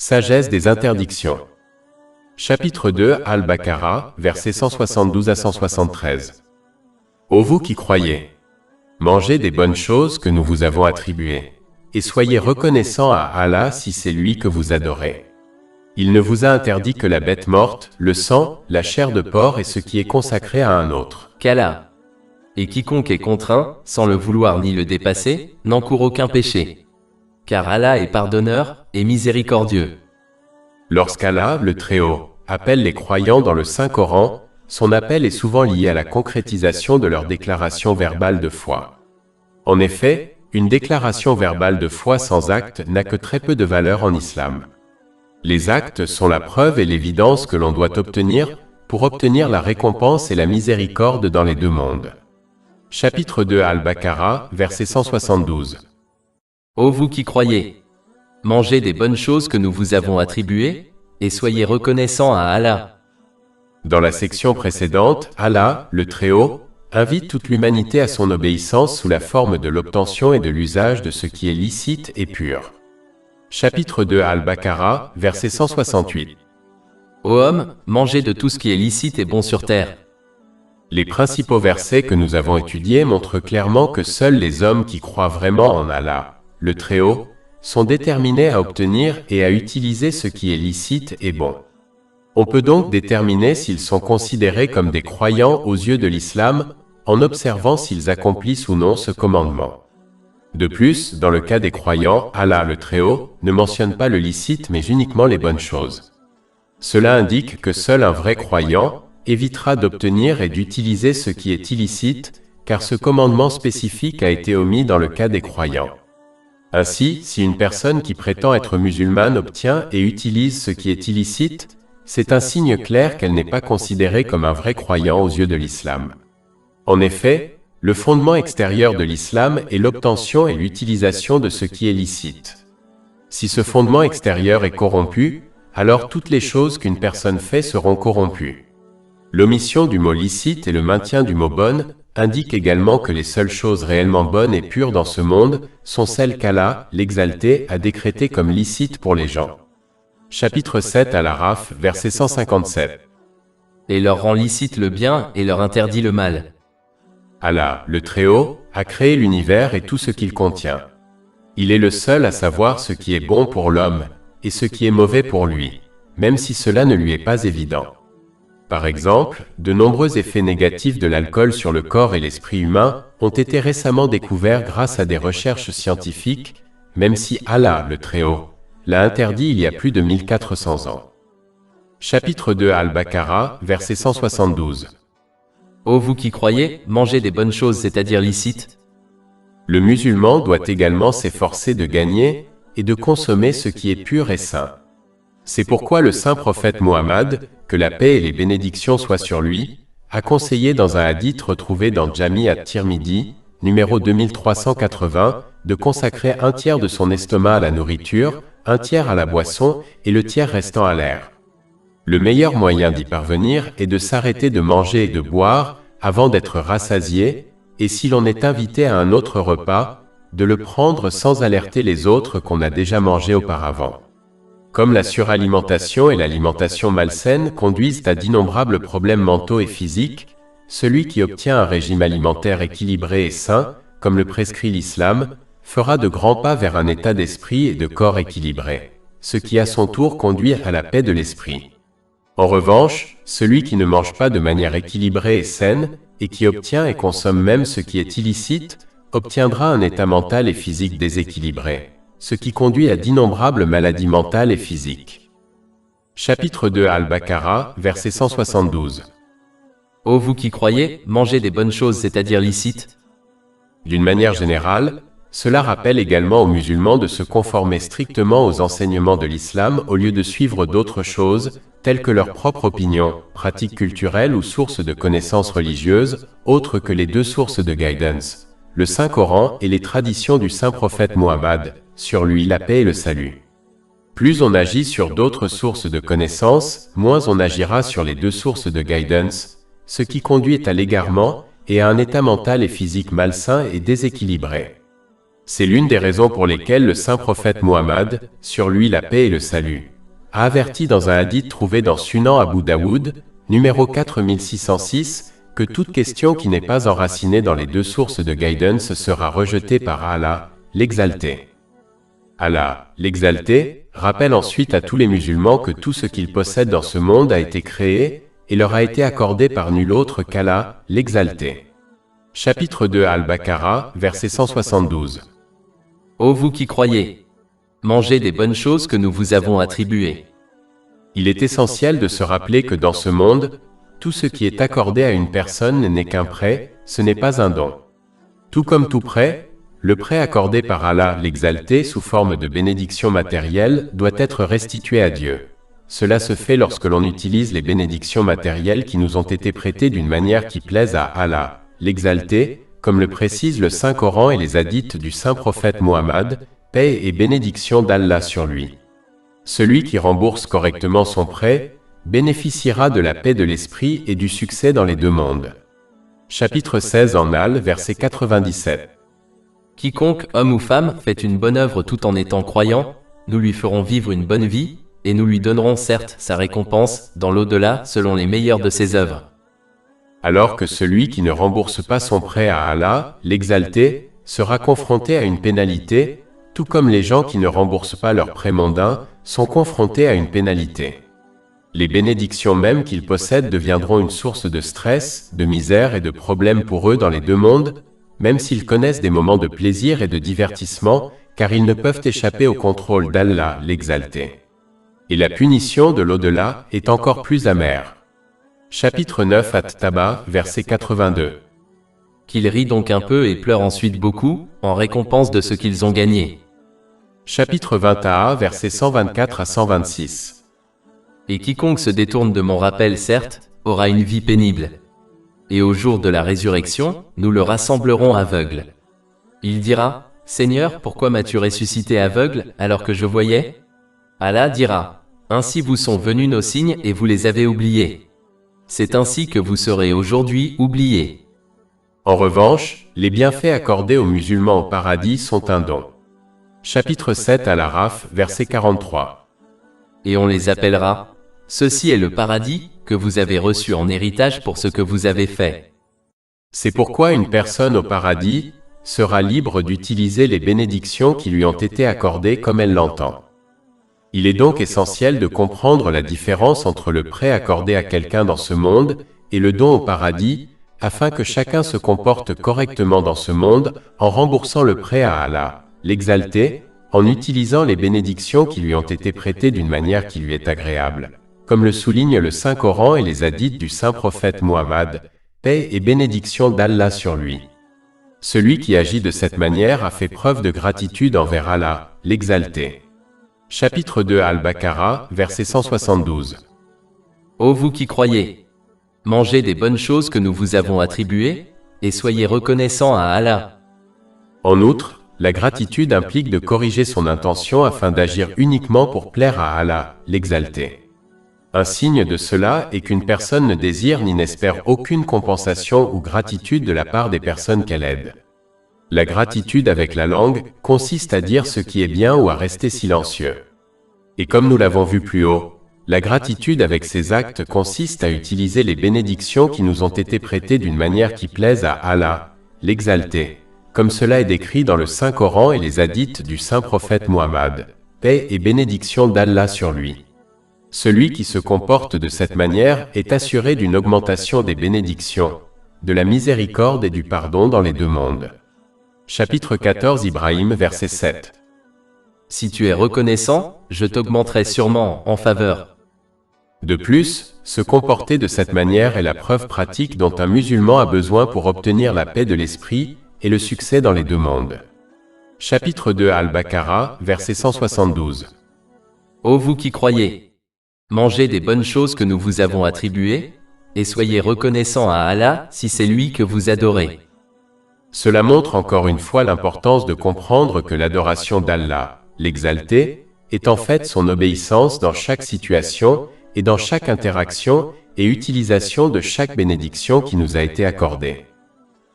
Sagesse des interdictions. Chapitre 2 Al-Baqarah, versets 172 à 173. Ô vous qui croyez, mangez des bonnes choses que nous vous avons attribuées, et soyez reconnaissants à Allah si c'est lui que vous adorez. Il ne vous a interdit que la bête morte, le sang, la chair de porc et ce qui est consacré à un autre. Qu'Allah. Et quiconque est contraint, sans le vouloir ni le dépasser, n'encourt aucun péché. Car Allah est pardonneur et miséricordieux. Lorsqu'Allah, le Très-Haut, appelle les croyants dans le Saint-Coran, son appel est souvent lié à la concrétisation de leur déclaration verbale de foi. En effet, une déclaration verbale de foi sans acte n'a que très peu de valeur en islam. Les actes sont la preuve et l'évidence que l'on doit obtenir pour obtenir la récompense et la miséricorde dans les deux mondes. Chapitre 2 Al-Baqarah, verset 172. Ô vous qui croyez, mangez des bonnes choses que nous vous avons attribuées, et soyez reconnaissants à Allah. Dans la section précédente, Allah, le Très-Haut, invite toute l'humanité à son obéissance sous la forme de l'obtention et de l'usage de ce qui est licite et pur. Chapitre 2 Al-Baqarah, verset 168. Ô homme, mangez de tout ce qui est licite et bon sur terre. Les principaux versets que nous avons étudiés montrent clairement que seuls les hommes qui croient vraiment en Allah, le Très-Haut, sont déterminés à obtenir et à utiliser ce qui est licite et bon. On peut donc déterminer s'ils sont considérés comme des croyants aux yeux de l'islam en observant s'ils accomplissent ou non ce commandement. De plus, dans le cas des croyants, Allah le Très-Haut ne mentionne pas le licite mais uniquement les bonnes choses. Cela indique que seul un vrai croyant évitera d'obtenir et d'utiliser ce qui est illicite, car ce commandement spécifique a été omis dans le cas des croyants. Ainsi, si une personne qui prétend être musulmane obtient et utilise ce qui est illicite, c'est un signe clair qu'elle n'est pas considérée comme un vrai croyant aux yeux de l'islam. En effet, le fondement extérieur de l'islam est l'obtention et l'utilisation de ce qui est licite. Si ce fondement extérieur est corrompu, alors toutes les choses qu'une personne fait seront corrompues. L'omission du mot licite et le maintien du mot bonne indiquent également que les seules choses réellement bonnes et pures dans ce monde sont celles qu'Allah, l'exalté, a décrétées comme licites pour les gens. Chapitre 7 Al-Araf, verset 157. Et leur rend licite le bien et leur interdit le mal. Allah, le Très-Haut, a créé l'univers et tout ce qu'il contient. Il est le seul à savoir ce qui est bon pour l'homme et ce qui est mauvais pour lui, même si cela ne lui est pas évident. Par exemple, de nombreux effets négatifs de l'alcool sur le corps et l'esprit humain ont été récemment découverts grâce à des recherches scientifiques, même si Allah, le Très-Haut, l'a interdit il y a plus de 1400 ans. Chapitre 2 Al-Baqarah, verset 172. Ô vous qui croyez, mangez des bonnes choses, c'est-à-dire licites. Le musulman doit également s'efforcer de gagner et de consommer ce qui est pur et saint. C'est pourquoi le saint prophète Muhammad, que la paix et les bénédictions soient sur lui, a conseillé dans un hadith retrouvé dans Jami at-Tirmidhi, numéro 2380, de consacrer un tiers de son estomac à la nourriture, un tiers à la boisson et le tiers restant à l'air. Le meilleur moyen d'y parvenir est de s'arrêter de manger et de boire avant d'être rassasié, et si l'on est invité à un autre repas, de le prendre sans alerter les autres qu'on a déjà mangé auparavant. Comme la suralimentation et l'alimentation malsaine conduisent à d'innombrables problèmes mentaux et physiques, celui qui obtient un régime alimentaire équilibré et sain, comme le prescrit l'islam, fera de grands pas vers un état d'esprit et de corps équilibré, ce qui à son tour conduit à la paix de l'esprit. En revanche, celui qui ne mange pas de manière équilibrée et saine, et qui obtient et consomme même ce qui est illicite, obtiendra un état mental et physique déséquilibré, ce qui conduit à d'innombrables maladies mentales et physiques. Chapitre 2 Al-Baqarah, verset 172. Ô vous qui croyez, mangez des bonnes choses, c'est-à-dire licites. D'une manière générale, cela rappelle également aux musulmans de se conformer strictement aux enseignements de l'islam au lieu de suivre d'autres choses, telles que leur propre opinion, pratiques culturelles ou sources de connaissances religieuses, autres que les deux sources de guidance, le Saint-Coran et les traditions du saint prophète Muhammad, sur lui la paix et le salut. Plus on agit sur d'autres sources de connaissances, moins on agira sur les deux sources de guidance, ce qui conduit à l'égarement et à un état mental et physique malsain et déséquilibré. C'est l'une des raisons pour lesquelles le saint prophète Muhammad, sur lui la paix et le salut, a averti dans un hadith trouvé dans Sunan Abu Daoud, numéro 4606, que toute question qui n'est pas enracinée dans les deux sources de guidance sera rejetée par Allah, l'Exalté. Allah, l'Exalté, rappelle ensuite à tous les musulmans que tout ce qu'ils possèdent dans ce monde a été créé et leur a été accordé par nul autre qu'Allah, l'Exalté. Chapitre 2 Al-Baqarah, verset 172. Ô vous qui croyez! Mangez des bonnes choses que nous vous avons attribuées. Il est essentiel de se rappeler que dans ce monde, tout ce qui est accordé à une personne n'est qu'un prêt, ce n'est pas un don. Tout comme tout prêt, le prêt accordé par Allah l'Exalté sous forme de bénédiction matérielle doit être restitué à Dieu. Cela se fait lorsque l'on utilise les bénédictions matérielles qui nous ont été prêtées d'une manière qui plaise à Allah, l'Exalté, comme le précisent le Saint-Coran et les hadiths du Saint-Prophète Muhammad, paix et bénédiction d'Allah sur lui. Celui qui rembourse correctement son prêt bénéficiera de la paix de l'esprit et du succès dans les deux mondes. Chapitre 16 en Al, verset 97. Quiconque, homme ou femme, fait une bonne œuvre tout en étant croyant, nous lui ferons vivre une bonne vie, et nous lui donnerons certes sa récompense dans l'au-delà selon les meilleures de ses œuvres. Alors que celui qui ne rembourse pas son prêt à Allah, l'Exalté, sera confronté à une pénalité, tout comme les gens qui ne remboursent pas leurs prêts mondains sont confrontés à une pénalité. Les bénédictions même qu'ils possèdent deviendront une source de stress, de misère et de problèmes pour eux dans les deux mondes, même s'ils connaissent des moments de plaisir et de divertissement, car ils ne peuvent échapper au contrôle d'Allah, l'Exalté. Et la punition de l'au-delà est encore plus amère. Chapitre 9 At-Taba, verset 82. Qu'ils rient donc un peu et pleurent ensuite beaucoup, en récompense de ce qu'ils ont gagné. Chapitre 20a, versets 124 à 126. Et quiconque se détourne de mon rappel, certes, aura une vie pénible. Et au jour de la résurrection, nous le rassemblerons aveugle. Il dira, Seigneur, pourquoi m'as-tu ressuscité aveugle, alors que je voyais? Allah dira, ainsi vous sont venus nos signes et vous les avez oubliés. C'est ainsi que vous serez aujourd'hui oubliés. En revanche, les bienfaits accordés aux musulmans au paradis sont un don. Chapitre 7 Al-Araf, verset 43. Et on les appellera, ceci est le paradis, que vous avez reçu en héritage pour ce que vous avez fait. C'est pourquoi une personne au paradis sera libre d'utiliser les bénédictions qui lui ont été accordées comme elle l'entend. Il est donc essentiel de comprendre la différence entre le prêt accordé à quelqu'un dans ce monde et le don au paradis, afin que chacun se comporte correctement dans ce monde en remboursant le prêt à Allah, l'Exalté, en utilisant les bénédictions qui lui ont été prêtées d'une manière qui lui est agréable, comme le souligne le Saint-Coran et les hadiths du Saint-Prophète Muhammad, paix et bénédiction d'Allah sur lui. Celui qui agit de cette manière a fait preuve de gratitude envers Allah, l'Exalté. Chapitre 2 Al-Baqarah, verset 172. Ô vous qui croyez! Mangez des bonnes choses que nous vous avons attribuées, et soyez reconnaissants à Allah. En outre, la gratitude implique de corriger son intention afin d'agir uniquement pour plaire à Allah, l'Exalté. Un signe de cela est qu'une personne ne désire ni n'espère aucune compensation ou gratitude de la part des personnes qu'elle aide. La gratitude avec la langue consiste à dire ce qui est bien ou à rester silencieux. Et comme nous l'avons vu plus haut, la gratitude avec ses actes consiste à utiliser les bénédictions qui nous ont été prêtées d'une manière qui plaise à Allah, l'Exalté, comme cela est décrit dans le Saint-Coran et les hadiths du Saint-Prophète Muhammad, paix et bénédiction d'Allah sur lui. Celui qui se comporte de cette manière est assuré d'une augmentation des bénédictions, de la miséricorde et du pardon dans les deux mondes. Chapitre 14 Ibrahim, verset 7. Si tu es reconnaissant, je t'augmenterai sûrement en faveur. De plus, se comporter de cette manière est la preuve pratique dont un musulman a besoin pour obtenir la paix de l'esprit et le succès dans les deux mondes. Chapitre 2 Al-Baqarah, verset 172. Ô vous qui croyez! Mangez des bonnes choses que nous vous avons attribuées, et soyez reconnaissants à Allah si c'est lui que vous adorez. Cela montre encore une fois l'importance de comprendre que l'adoration d'Allah, l'Exalté, est en fait son obéissance dans chaque situation et dans chaque interaction et utilisation de chaque bénédiction qui nous a été accordée.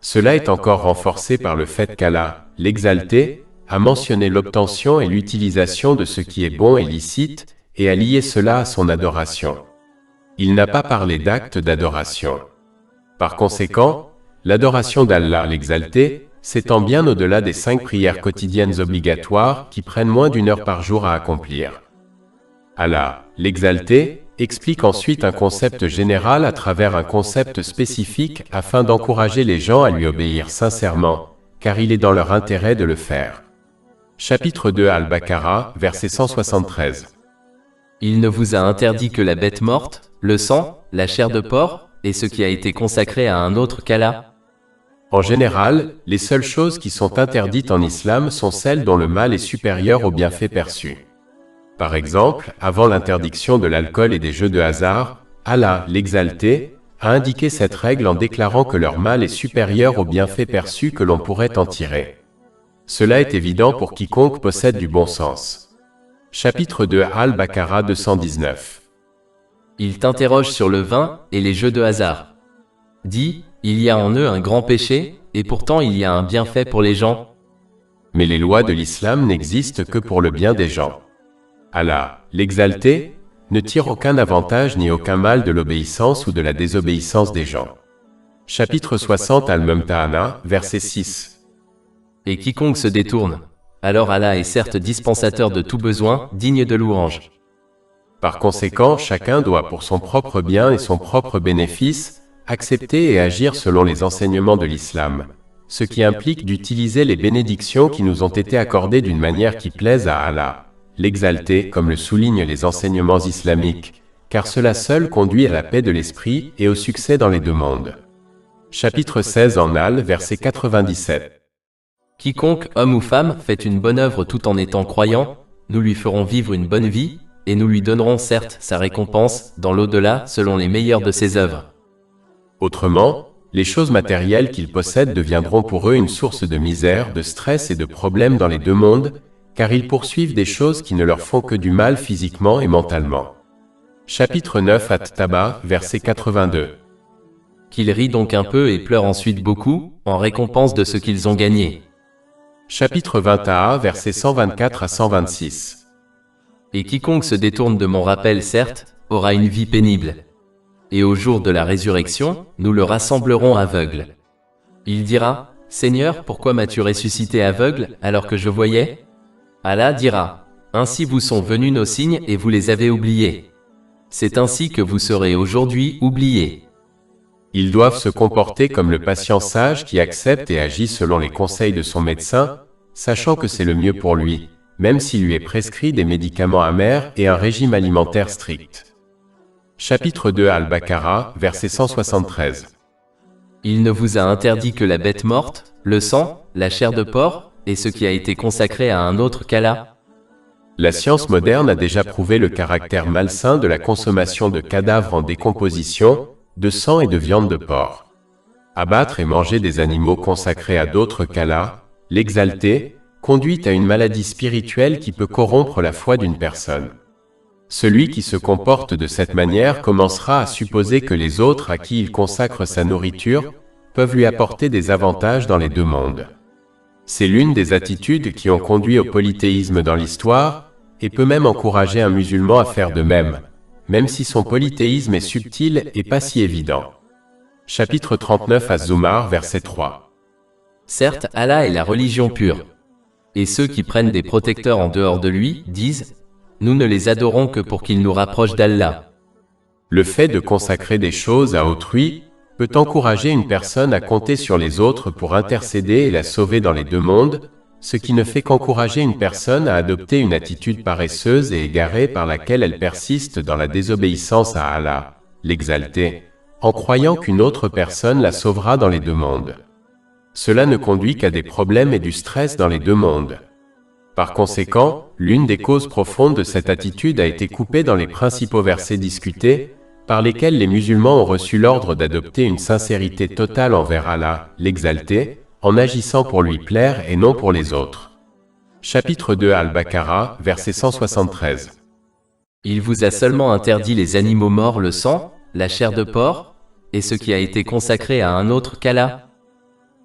Cela est encore renforcé par le fait qu'Allah, l'Exalté, a mentionné l'obtention et l'utilisation de ce qui est bon et licite, et a lié cela à son adoration. Il n'a pas parlé d'acte d'adoration. Par conséquent, l'adoration d'Allah l'exalté s'étend bien au-delà des 5 prières quotidiennes obligatoires qui prennent moins d'1 heure par jour à accomplir. Allah, l'exalté, explique ensuite un concept général à travers un concept spécifique afin d'encourager les gens à lui obéir sincèrement, car il est dans leur intérêt de le faire. Chapitre 2 Al-Baqarah, verset 173. Il ne vous a interdit que la bête morte, le sang, la chair de porc, et ce qui a été consacré à un autre qu'Allah. En général, les seules choses qui sont interdites en islam sont celles dont le mal est supérieur au bienfait perçu. Par exemple, avant l'interdiction de l'alcool et des jeux de hasard, Allah, l'exalté, a indiqué cette règle en déclarant que leur mal est supérieur au bienfait perçu que l'on pourrait en tirer. Cela est évident pour quiconque possède du bon sens. Chapitre 2 Al-Baqarah 219. Il t'interroge sur le vin et les jeux de hasard. Dis, il y a en eux un grand péché, et pourtant il y a un bienfait pour les gens. Mais les lois de l'islam n'existent que pour le bien des gens. Allah, l'exalté, ne tire aucun avantage ni aucun mal de l'obéissance ou de la désobéissance des gens. Chapitre 60 Al-Mumtahana, verset 6. Et quiconque se détourne, alors Allah est certes dispensateur de tout besoin, digne de louange. Par conséquent, chacun doit pour son propre bien et son propre bénéfice, accepter et agir selon les enseignements de l'islam, ce qui implique d'utiliser les bénédictions qui nous ont été accordées d'une manière qui plaise à Allah, l'exalté, comme le soulignent les enseignements islamiques, car cela seul conduit à la paix de l'esprit et au succès dans les deux mondes. Chapitre 16 en Al, verset 97. Quiconque, homme ou femme, fait une bonne œuvre tout en étant croyant, nous lui ferons vivre une bonne vie, et nous lui donnerons certes sa récompense dans l'au-delà selon les meilleures de ses œuvres. Autrement, les choses matérielles qu'ils possèdent deviendront pour eux une source de misère, de stress et de problèmes dans les deux mondes, car ils poursuivent des choses qui ne leur font que du mal physiquement et mentalement. Chapitre 9 At-Taba, verset 82. Qu'ils rient donc un peu et pleurent ensuite beaucoup, en récompense de ce qu'ils ont gagné. Chapitre 20a, versets 124 à 126. Et quiconque se détourne de mon rappel, certes, aura une vie pénible. Et au jour de la résurrection, nous le rassemblerons aveugle. Il dira, Seigneur, pourquoi m'as-tu ressuscité aveugle, alors que je voyais? Allah dira, ainsi vous sont venus nos signes et vous les avez oubliés. C'est ainsi que vous serez aujourd'hui oubliés. Ils doivent se comporter comme le patient sage qui accepte et agit selon les conseils de son médecin, sachant que c'est le mieux pour lui, même s'il lui est prescrit des médicaments amers et un régime alimentaire strict. Chapitre 2 Al-Baqarah, verset 173. Il ne vous a interdit que la bête morte, le sang, la chair de porc, et ce qui a été consacré à un autre qu'Allah. La science moderne a déjà prouvé le caractère malsain de la consommation de cadavres en décomposition, de sang et de viande de porc. Abattre et manger des animaux consacrés à d'autres qu'Allah, l'exalté, conduit à une maladie spirituelle qui peut corrompre la foi d'une personne. Celui qui se comporte de cette manière commencera à supposer que les autres à qui il consacre sa nourriture peuvent lui apporter des avantages dans les deux mondes. C'est l'une des attitudes qui ont conduit au polythéisme dans l'histoire, et peut même encourager un musulman à faire de même, même si son polythéisme est subtil et pas si évident. Chapitre 39 Az-Zumar, verset 3. Certes, Allah est la religion pure. Et ceux qui prennent des protecteurs en dehors de lui, disent, nous ne les adorons que pour qu'ils nous rapprochent d'Allah. Le fait de consacrer des choses à autrui peut encourager une personne à compter sur les autres pour intercéder et la sauver dans les deux mondes, ce qui ne fait qu'encourager une personne à adopter une attitude paresseuse et égarée par laquelle elle persiste dans la désobéissance à Allah, l'exalté, en croyant qu'une autre personne la sauvera dans les deux mondes. Cela ne conduit qu'à des problèmes et du stress dans les deux mondes. Par conséquent, l'une des causes profondes de cette attitude a été coupée dans les principaux versets discutés, par lesquels les musulmans ont reçu l'ordre d'adopter une sincérité totale envers Allah, l'exalté, en agissant pour lui plaire et non pour les autres. Chapitre 2 Al-Baqarah, verset 173. Il vous a seulement interdit les animaux morts, le sang, la chair de porc, et ce qui a été consacré à un autre qu'Allah.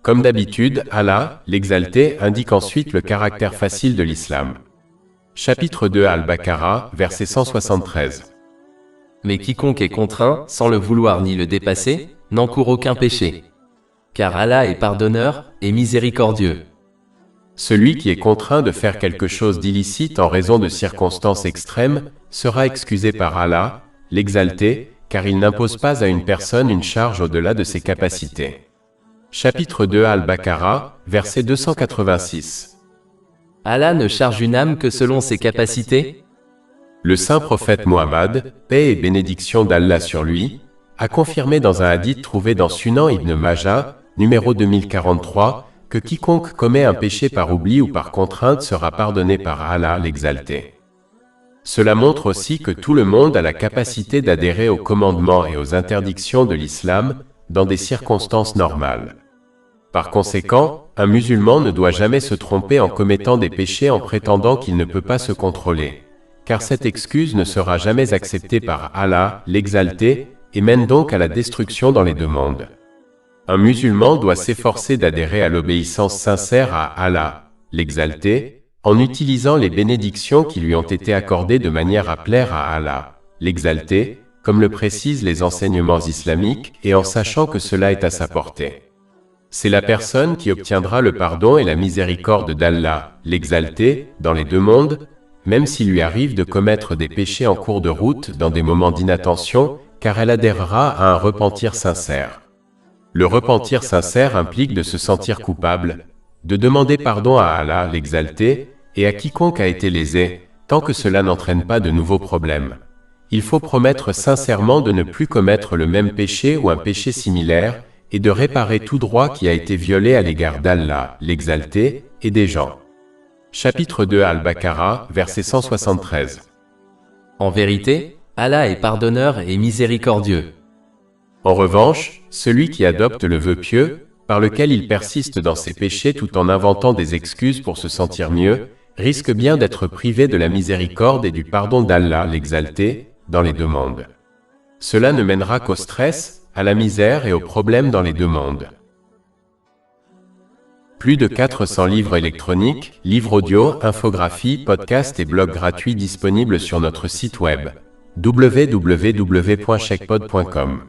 Comme d'habitude, Allah, l'exalté, indique ensuite le caractère facile de l'islam. Chapitre 2 Al-Baqarah, verset 173. Mais quiconque est contraint, sans le vouloir ni le dépasser, n'encourt aucun péché. Car Allah est pardonneur et miséricordieux. Celui qui est contraint de faire quelque chose d'illicite en raison de circonstances extrêmes sera excusé par Allah, l'Exalté, car il n'impose pas à une personne une charge au-delà de ses capacités. Chapitre 2 Al-Baqarah, verset 286. Allah ne charge une âme que selon ses capacités? Le saint prophète Muhammad, paix et bénédiction d'Allah sur lui, a confirmé dans un hadith trouvé dans Sunan Ibn Majah, numéro 2043, que quiconque commet un péché par oubli ou par contrainte sera pardonné par Allah l'Exalté. Cela montre aussi que tout le monde a la capacité d'adhérer aux commandements et aux interdictions de l'islam dans des circonstances normales. Par conséquent, un musulman ne doit jamais se tromper en commettant des péchés en prétendant qu'il ne peut pas se contrôler, car cette excuse ne sera jamais acceptée par Allah, l'Exalté, et mène donc à la destruction dans les deux mondes. Un musulman doit s'efforcer d'adhérer à l'obéissance sincère à Allah, l'Exalté, en utilisant les bénédictions qui lui ont été accordées de manière à plaire à Allah, l'Exalté, comme le précisent les enseignements islamiques, et en sachant que cela est à sa portée. C'est la personne qui obtiendra le pardon et la miséricorde d'Allah, l'Exalté, dans les deux mondes, même s'il lui arrive de commettre des péchés en cours de route dans des moments d'inattention, car elle adhérera à un repentir sincère. Le repentir sincère implique de se sentir coupable, de demander pardon à Allah, l'Exalté, et à quiconque a été lésé, tant que cela n'entraîne pas de nouveaux problèmes. Il faut promettre sincèrement de ne plus commettre le même péché ou un péché similaire, et de réparer tout droit qui a été violé à l'égard d'Allah, l'Exalté, et des gens. Chapitre 2 Al-Baqarah, verset 173. En vérité, Allah est pardonneur et miséricordieux. En revanche, celui qui adopte le vœu pieux, par lequel il persiste dans ses péchés tout en inventant des excuses pour se sentir mieux, risque bien d'être privé de la miséricorde et du pardon d'Allah, l'Exalté, dans les deux mondes. Cela ne mènera qu'au stress, à la misère et aux problèmes dans les deux mondes. Plus de 400 livres électroniques, livres audio, infographies, podcasts et blogs gratuits disponibles sur notre site web www.chekpod.com.